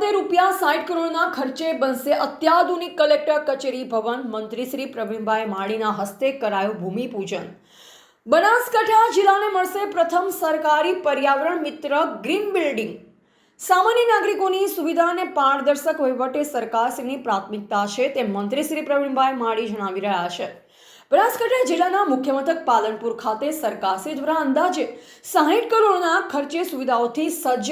અંદાજે ₹60 કરોડના ખર્ચે બનશે અત્યાધુનિક કલેક્ટર કચેરી ભવન. મંત્રી શ્રી પ્રવીણભાઈ માળીના હસ્તે કરાયું ભૂમિપૂજન. બનાસકાંઠા જિલ્લાને મળશે પ્રથમ સરકારી પર્યાવરણ મિત્ર ગ્રીન બિલ્ડિંગ. સામાન્ય નાગરિકોની સુવિધા અને પારદર્શક વહીવટ એ સરકારશ્રીની પ્રાથમિકતા છે તેમ મંત્રી શ્રી પ્રવીણભાઈ માળી જણાવી રહ્યા છે. બનાસકાંઠા જિલ્લાના મુખ્ય મથક પાલનપુર ખાતે સરકારશ્રી દ્વારા અંદાજે ₹60 કરોડના ખર્ચે સુવિધાઓથી સજ્જ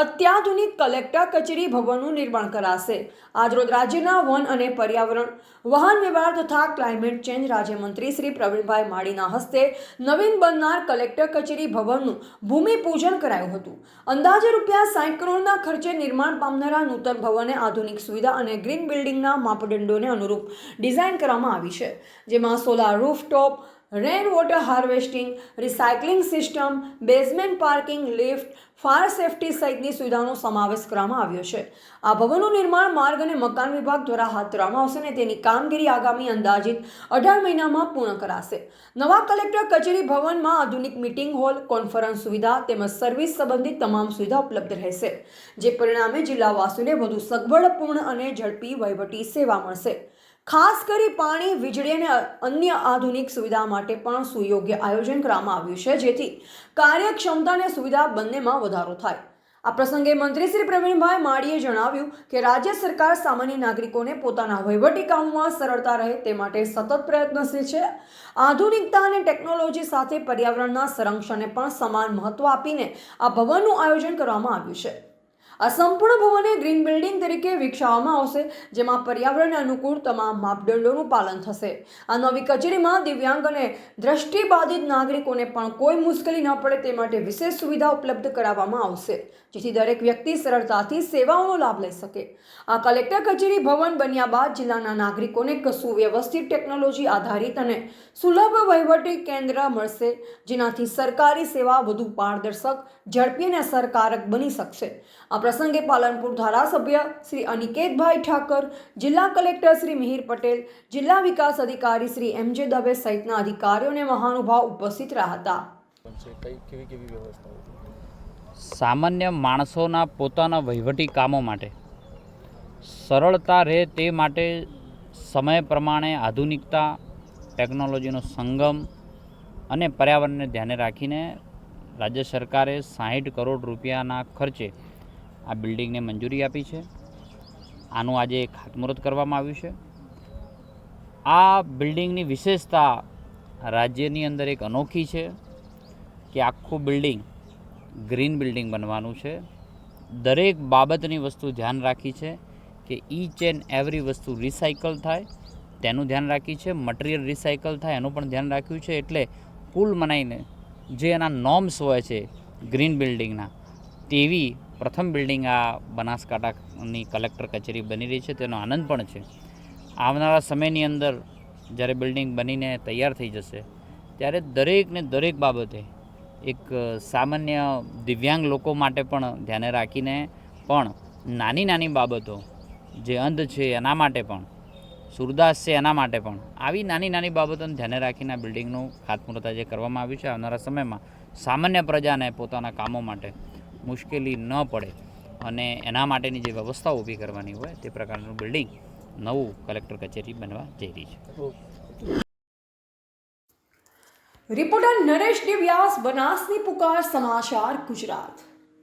અત્યાધુનિક કલેક્ટર કચેરી ભવનનું નિર્માણ કરાશે. આજરોજ રાજ્યના વન અને પર્યાવરણ, વાહન વ્યવહાર તથા ક્લાઇમેટ ચેન્જ રાજ્યમંત્રી શ્રી પ્રવીણભાઈ માળીના હસ્તે નવીન બનનાર કલેક્ટર કચેરી ભવનનું ભૂમિપૂજન કરાયું હતું. અંદાજે ₹60 કરોડના ખર્ચે નિર્માણ પામનારા નૂતન ભવને આધુનિક સુવિધા અને ગ્રીન બિલ્ડિંગના માપદંડોને અનુરૂપ ડિઝાઇન કરવામાં આવી છે, જેમાં solar rooftop, rain water harvesting, recycling system, basement parking, lift, fire safety સહિતની સુવિધાનો સમાવેશ કરવામાં આવ્યો છે. આ ભવનનું નિર્માણ માર્ગ અને મકાન વિભાગ દ્વારા હાથ ધરવામાં આવશે અને તેની કામગીરી આગામી અંદાજિત 18 મહિનામાં પૂર્ણ કરાશે. નવા કલેક્ટર કચેરી ભવનમાં આધુનિક મીટિંગ હોલ, કોન્ફરન્સ સુવિધા તેમજ સર્વિસ સંબંધિત તમામ સુવિધા ઉપલબ્ધ રહેશે, જે પરિણામે જિલ્લાવાસીઓને વધુ સગવડપૂર્ણ અને ઝડપી વહીવટી સેવા મળશે. ખાસ કરી પાણી, વીજળી અને અન્ય આધુનિક સુવિધા માટે પણ સુયોગ્ય આયોજન કરવામાં આવ્યું છે, જેથી કાર્યક્ષમતા અને સુવિધા બંનેમાં વધારો થાય. આ પ્રસંગે મંત્રી શ્રી પ્રવીણભાઈ માળીએ જણાવ્યું કે રાજ્ય સરકાર સામાન્ય નાગરિકોને પોતાના વહીવટી કામોમાં સરળતા રહે તે માટે સતત પ્રયત્નશીલ છે. આધુનિકતા અને ટેકનોલોજી સાથે પર્યાવરણના સંરક્ષણને પણ સમાન મહત્વ આપીને આ ભવનનું આયોજન કરવામાં આવ્યું છે. આ સંપૂર્ણ ભવનને ગ્રીન બિલ્ડિંગ તરીકે વિકસાવવામાં આવશે, જેમાં પર્યાવરણને અનુકૂળ તમામ માપદંડોનું પાલન થશે. આ નવી કચેરીમાં દિવ્યાંગ અને દ્રષ્ટિબાધિત નાગરિકોને પણ કોઈ મુશ્કેલી ન પડે તે માટે વિશેષ સુવિધા ઉપલબ્ધ કરાવવામાં આવશે, જેથી દરેક વ્યક્તિ સરળતાથી સેવાઓનો લાભ લઈ શકે. આ કલેક્ટર કચેરી ભવન બન્યા બાદ જિલ્લાના નાગરિકોને એક સુવ્યવસ્થિત ટેકનોલોજી આધારિત અને સુલભ વહીવટી કેન્દ્ર મળશે, જેનાથી સરકારી સેવા વધુ પારદર્શક, ઝડપી અને અસરકારક બની શકશે. આ પ્રસંગે પાલનપુર ધારાસભ્ય શ્રી અનિકેતભાઈ ઠાકર, જિલ્લા કલેક્ટર શ્રી મિહિર પટેલ, જિલ્લા વિકાસ અધિકારી શ્રી MJ દવે સહિતના અધિકારીઓ અને મહાનુભાવ ઉપસ્થિત રહ્યા હતા. સામાન્ય માણસોના પોતાના વહીવટી કામો માટે સરળતા રહે તે માટે સમય પ્રમાણે આધુનિકતા, ટેકનોલોજીનો સંગમ અને પર્યાવરણને ધ્યાને રાખીને રાજ્ય સરકારે ₹60 કરોડ ખર્ચે આ બિલ્ડિંગને મંજૂરી આપી છે. આનું આજે ખાતમુહૂર્ત કરવામાં આવ્યું છે. આ બિલ્ડિંગની વિશેષતા રાજ્યની અંદર એક અનોખી છે કે આખું બિલ્ડિંગ ગ્રીન બિલ્ડિંગ બનવાનું છે. દરેક બાબતની વસ્તુ ધ્યાન રાખી છે કે ઈચ એન્ડ એવરી વસ્તુ રિસાયકલ થાય તેનું ધ્યાન રાખી છે, મટીરિયલ રિસાયકલ થાય એનું પણ ધ્યાન રાખ્યું છે. એટલે કુલ મનાઈને જે એના નોર્મ્સ હોય છે ગ્રીન બિલ્ડિંગના, તેવી પ્રથમ બિલ્ડિંગ આ બનાસકાંઠાની કલેક્ટર કચેરી બની રહી છે, તેનો આનંદ પણ છે. આવનારા સમયની અંદર જ્યારે બિલ્ડિંગ બનીને તૈયાર થઈ જશે ત્યારે દરેકને દરેક બાબતે એક સામાન્ય દિવ્યાંગ લોકો માટે પણ ધ્યાને રાખીને પણ નાની નાની બાબતો, જે અંધ છે એના માટે પણ, સુરદાસ છે એના માટે પણ, આવી નાની નાની બાબતોને ધ્યાને રાખીને આ બિલ્ડિંગનું ખાતમુહૂર્ત આજે કરવામાં આવ્યું છે. આવનારા સમયમાં સામાન્ય પ્રજાને પોતાના કામો માટે મુશ્કેલી ન પડે અને એના માટેની જે વ્યવસ્થાઓ ઊભી કરવાની હોય તે પ્રકારનું બિલ્ડિંગ નવું કલેક્ટર કચેરી બનવા જઈ રહી છે. રિપોર્ટર નરેશ વ્યાસ, બનાસની પુકાર, સમાચાર ગુજરાત.